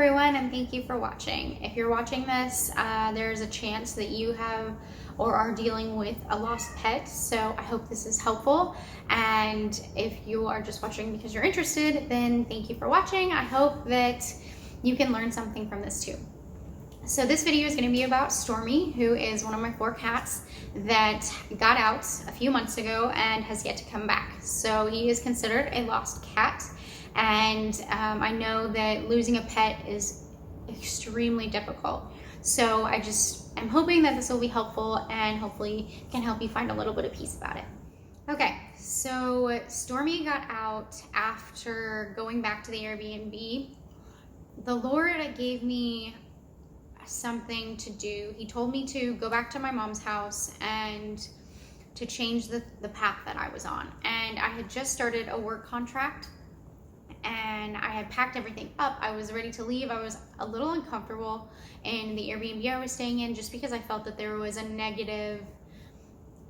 everyone, and thank you for watching. If you're watching this, there's a chance that you have or are dealing with a lost pet, so I hope this is helpful. And if you are just watching because you're interested, then thank you for watching. I hope that you can learn something from this too. So this video is going to be about Stormy, who is one of my 4 cats that got out a few months ago and has yet to come back. So he is considered a lost cat. And I know that losing a pet is extremely difficult. So I'm hoping that this will be helpful and hopefully can help you find a little bit of peace about it. Okay, so Stormy got out after going back to the Airbnb. The Lord gave me something to do. He told me to go back to my mom's house and to change the path that I was on. And I had just started a work contract and I had packed everything up. I was ready to leave. I was a little uncomfortable in the Airbnb I was staying in just because I felt that there was a negative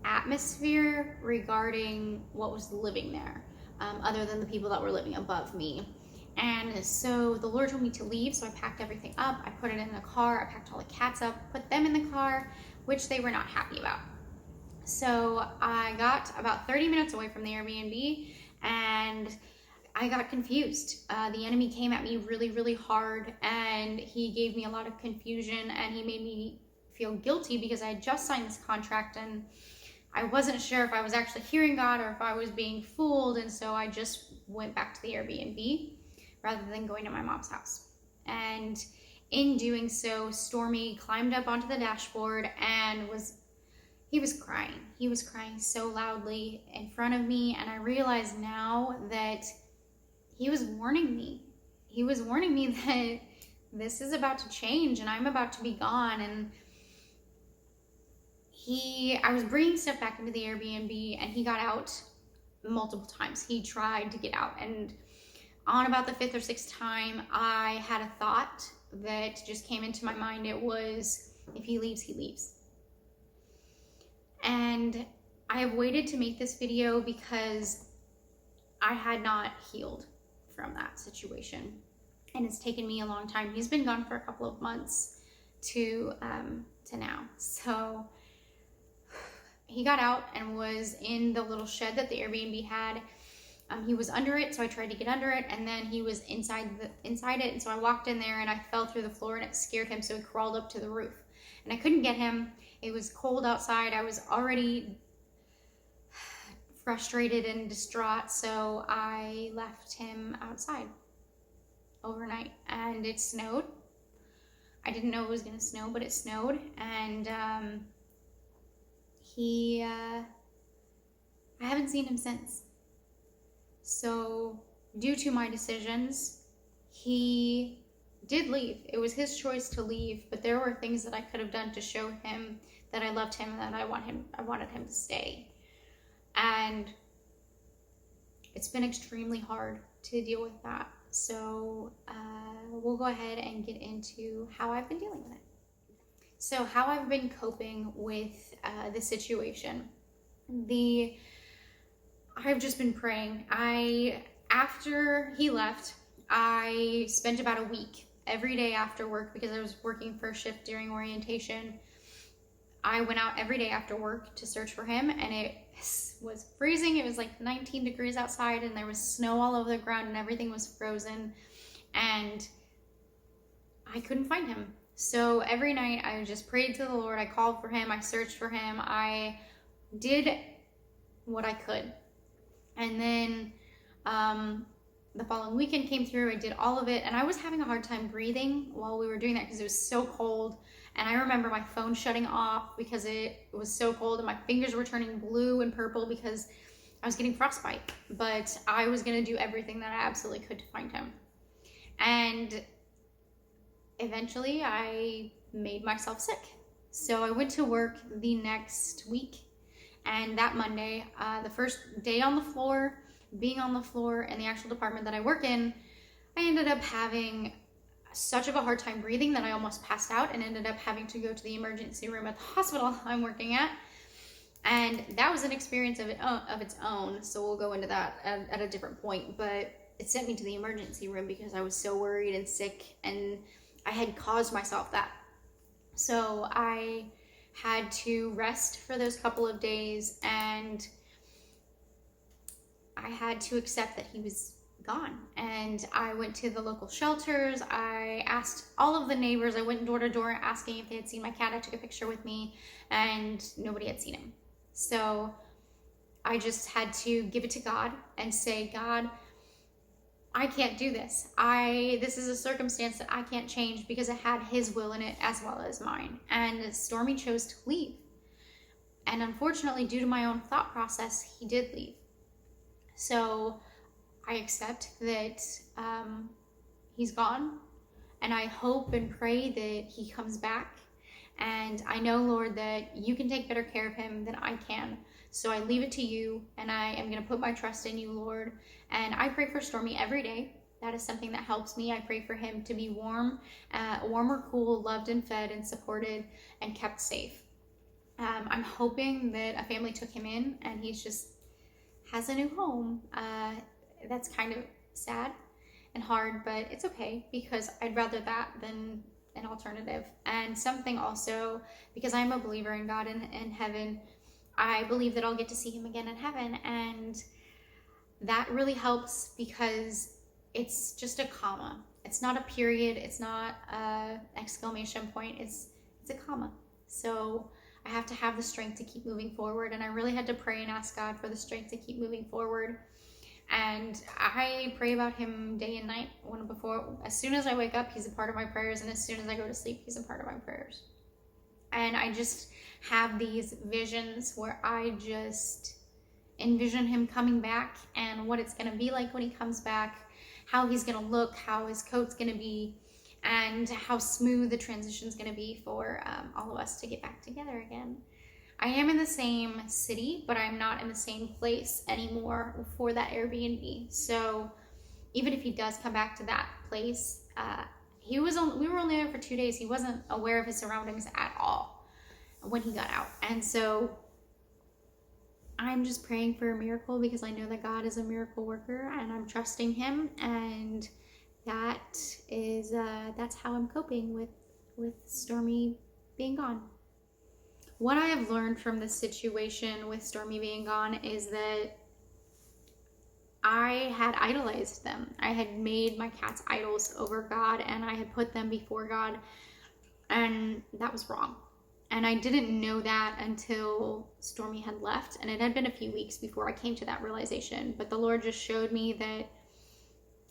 atmosphere regarding what was living there, other than the people that were living above me. And so the Lord told me to leave, so I packed everything up. I put it in the car. I packed all the cats up, put them in the car, which they were not happy about. So I got about 30 minutes away from the Airbnb and I got confused. The enemy came at me really, really hard, and he gave me a lot of confusion, and he made me feel guilty because I had just signed this contract and I wasn't sure if I was actually hearing God or if I was being fooled. And so I just went back to the Airbnb rather than going to my mom's house. And in doing so, Stormy climbed up onto the dashboard and he was crying. He was crying so loudly in front of me, and I realize now that he was warning me. He was warning me that this is about to change and I'm about to be gone. And I was bringing stuff back into the Airbnb and he got out multiple times. He tried to get out, and on about the 5th or 6th time, I had a thought that just came into my mind. It was, if he leaves, he leaves. And I have waited to make this video because I had not healed from that situation, and it's taken me a long time. He's been gone for a couple of months to now. So he got out and was in the little shed that the Airbnb had. He was under it, so I tried to get under it, and then he was inside it, and so I walked in there and I fell through the floor and it scared him, so he crawled up to the roof and I couldn't get him. It was cold outside. I was already frustrated and distraught, so I left him outside overnight, and it snowed. I didn't know it was gonna snow, but it snowed, and I haven't seen him since. So due to my decisions, he did leave. It was his choice to leave, but there were things that I could have done to show him that I loved him and that I wanted him to stay. And it's been extremely hard to deal with that. So we'll go ahead and get into how I've been dealing with it. So how I've been coping with the situation. I've just been praying. After he left, I spent about a week every day after work because I was working first shift during orientation. I went out every day after work to search for him, and it was freezing. It was like 19 degrees outside, and there was snow all over the ground, and everything was frozen, and I couldn't find him. So every night I just prayed to the Lord. I called for him. I searched for him. I did what I could. And then the following weekend came through. I did all of it, and I was having a hard time breathing while we were doing that because it was so cold. And I remember my phone shutting off because it was so cold, and my fingers were turning blue and purple because I was getting frostbite. But I was gonna do everything that I absolutely could to find him. And eventually I made myself sick. So I went to work the next week, and that Monday, the first day on the floor, being on the floor in the actual department that I work in, I ended up having such of a hard time breathing that I almost passed out and ended up having to go to the emergency room at the hospital I'm working at. And that was an experience of its own, so we'll go into that at a different point. But it sent me to the emergency room because I was so worried and sick, and I had caused myself that. So I had to rest for those couple of days, and I had to accept that he was gone. And I went to the local shelters. I asked all of the neighbors. I went door to door asking if they had seen my cat. I took a picture with me, and nobody had seen him. So I just had to give it to God and say, God, I can't do this. This is a circumstance that I can't change because it had his will in it as well as mine. And Stormy chose to leave. And unfortunately, due to my own thought process, he did leave. So I accept that he's gone, and I hope and pray that he comes back. And I know, Lord, that you can take better care of him than I can. So I leave it to you, and I am going to put my trust in you, Lord. And I pray for Stormy every day. That is something that helps me. I pray for him to be warm or cool, loved and fed and supported and kept safe. I'm hoping that a family took him in and he's just has a new home. That's kind of sad and hard, but it's okay because I'd rather that than an alternative. And something also, because I'm a believer in God in heaven, I believe that I'll get to see him again in heaven. And that really helps because it's just a comma. It's not a period. It's not an exclamation point. It's a comma. So I have to have the strength to keep moving forward. And I really had to pray and ask God for the strength to keep moving forward. And I pray about him day and night. As soon as I wake up, he's a part of my prayers. And as soon as I go to sleep, he's a part of my prayers. And I just have these visions where I just envision him coming back and what it's going to be like when he comes back, how he's going to look, how his coat's going to be, and how smooth the transition's going to be for all of us to get back together again. I am in the same city, but I'm not in the same place anymore for that Airbnb. So even if he does come back to that place, we were only there for 2 days. He wasn't aware of his surroundings at all when he got out. And so I'm just praying for a miracle because I know that God is a miracle worker and I'm trusting him. And that's how I'm coping with Stormy being gone. What I have learned from this situation with Stormy being gone is that I had idolized them. I had made my cats idols over God, and I had put them before God, and that was wrong. And I didn't know that until Stormy had left, and it had been a few weeks before I came to that realization. But the Lord just showed me that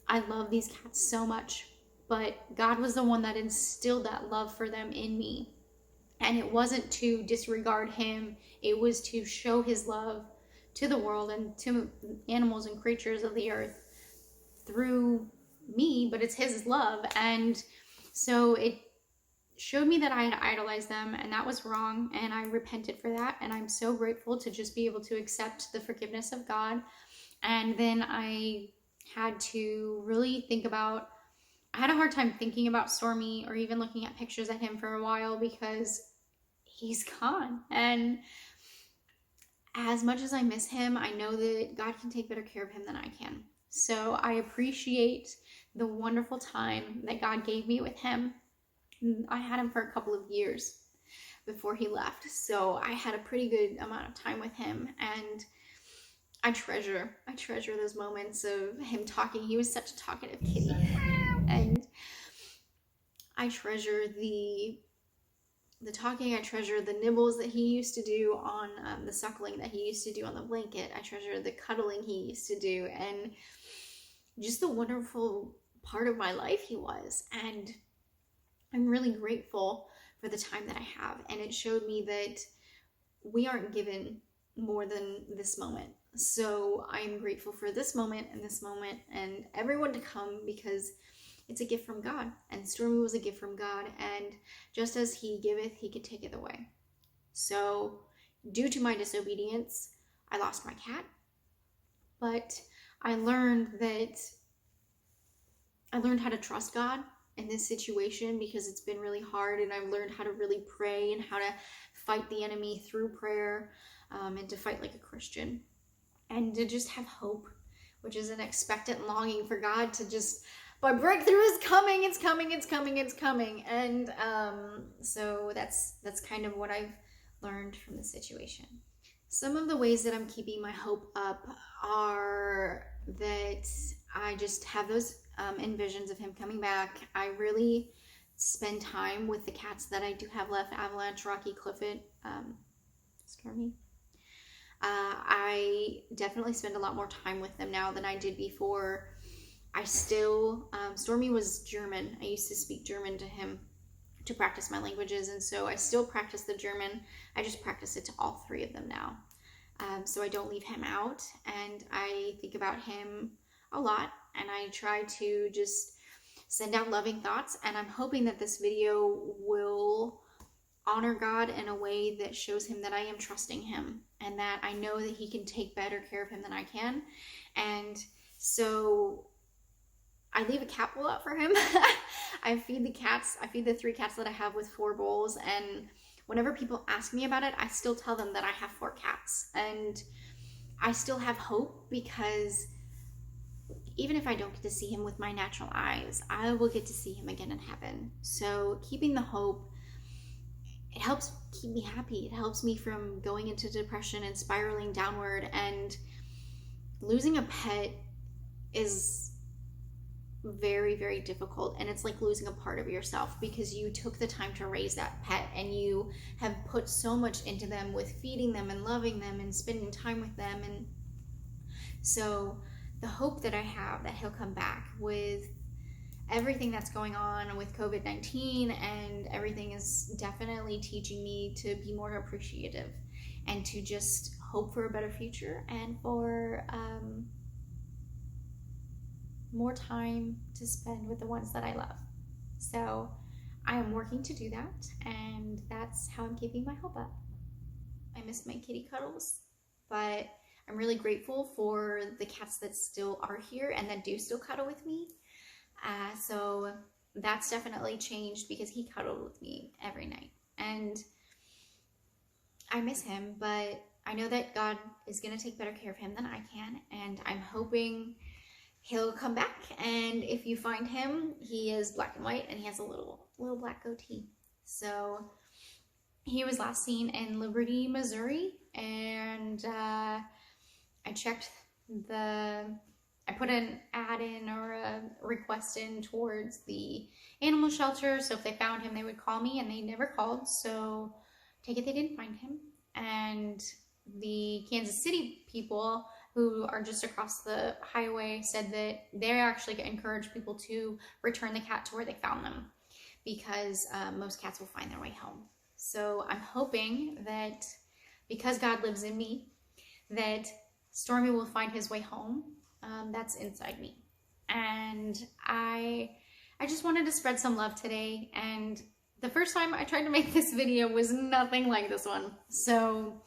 I love these cats so much, but God was the one that instilled that love for them in me. And it wasn't to disregard him. It was to show his love to the world and to animals and creatures of the earth through me, but it's his love. And so it showed me that I had idolized them, and that was wrong, and I repented for that. And I'm so grateful to just be able to accept the forgiveness of God. And then I had to really I had a hard time thinking about Stormy or even looking at pictures of him for a while because he's gone. And as much as I miss him, I know that God can take better care of him than I can. So I appreciate the wonderful time that God gave me with him. I had him for a couple of years before he left. So I had a pretty good amount of time with him, and I treasure those moments of him talking. He was such a talkative kitty. And I treasure the talking. I treasure the nibbles that he used to do on the suckling that he used to do on the blanket. I treasure the cuddling he used to do, and just the wonderful part of my life he was. And I'm really grateful for the time that I have. And it showed me that we aren't given more than this moment. So I'm grateful for this moment and everyone to come, because it's a gift from God. And Stormy was a gift from God. And just as he giveth, he could take it away. So due to my disobedience, I lost my cat. But I learned how to trust God in this situation, because it's been really hard. And I've learned how to really pray and how to fight the enemy through prayer, and to fight like a Christian, and to just have hope which is an expectant longing for God to just, my breakthrough is coming, it's coming, it's coming, it's coming. And so that's kind of what I've learned from the situation. Some of the ways that I'm keeping my hope up are that I just have those envisions of him coming back. I really spend time with the cats that I do have left, Avalanche, Rocky, Clifford, Stormy. I definitely spend a lot more time with them now than I did before. I still, Stormy was German. I used to speak German to him to practice my languages, and so I still practice the German. I just practice it to all three of them now. So I don't leave him out, and I think about him a lot, and I try to just send out loving thoughts, and I'm hoping that this video will honor God in a way that shows him that I am trusting him and that I know that he can take better care of him than I can. And so I leave a cat bowl out for him. I feed the cats. I feed the 3 cats that I have with 4 bowls. And whenever people ask me about it, I still tell them that I have 4 cats. And I still have hope, because even if I don't get to see him with my natural eyes, I will get to see him again in heaven. So keeping the hope, it helps keep me happy. It helps me from going into depression and spiraling downward. And losing a pet is very, very difficult, and it's like losing a part of yourself, because you took the time to raise that pet and you have put so much into them with feeding them and loving them and spending time with them. And so the hope that I have that he'll come back with everything that's going on with COVID-19 and everything is definitely teaching me to be more appreciative and to just hope for a better future and for more time to spend with the ones that I love. So I am working to do that, and that's how I'm keeping my hope up. I miss my kitty cuddles, but I'm really grateful for the cats that still are here and that do still cuddle with me. So that's definitely changed, because he cuddled with me every night, and I miss him, but I know that God is going to take better care of him than I can, and I'm hoping he'll come back. And if you find him, he is black and white, and he has a little black goatee. So he was last seen in Liberty, Missouri, and I checked I put an ad in, or a request in, towards the animal shelter. So if they found him, they would call me, and they never called. So take it they didn't find him. And the Kansas City people who are just across the highway said that they actually encourage people to return the cat to where they found them, because most cats will find their way home. So I'm hoping that, because God lives in me, that Stormy will find his way home. That's inside me. And I just wanted to spread some love today. And the first time I tried to make this video was nothing like this one. So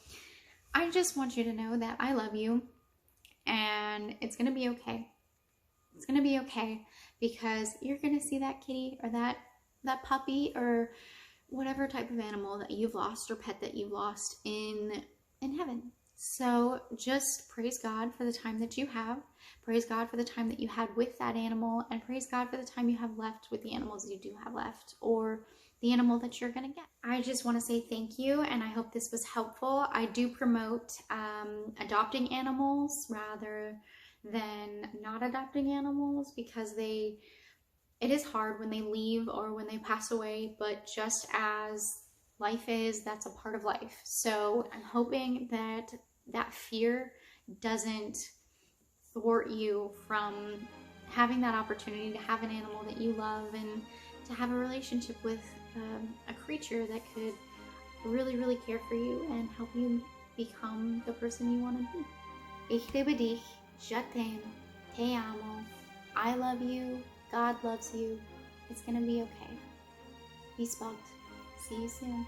I just want you to know that I love you, and it's going to be okay. It's going to be okay, because you're going to see that kitty or that puppy or whatever type of animal that you've lost or pet that you've lost in heaven. So just praise God for the time that you have. Praise God for the time that you had with that animal, and praise God for the time you have left with the animals you do have left, or the animal that you're going to get. I just want to say thank you, and I hope this was helpful. I do promote adopting animals rather than not adopting animals, because it is hard when they leave or when they pass away, but just as life is, that's a part of life. So I'm hoping that fear doesn't thwart you from having that opportunity to have an animal that you love, and to have a relationship with a creature that could really, really care for you and help you become the person you want to be. Ich liebe dich, je t'aime, te amo, I love you, God loves you, it's gonna be okay. Peace out. See you soon.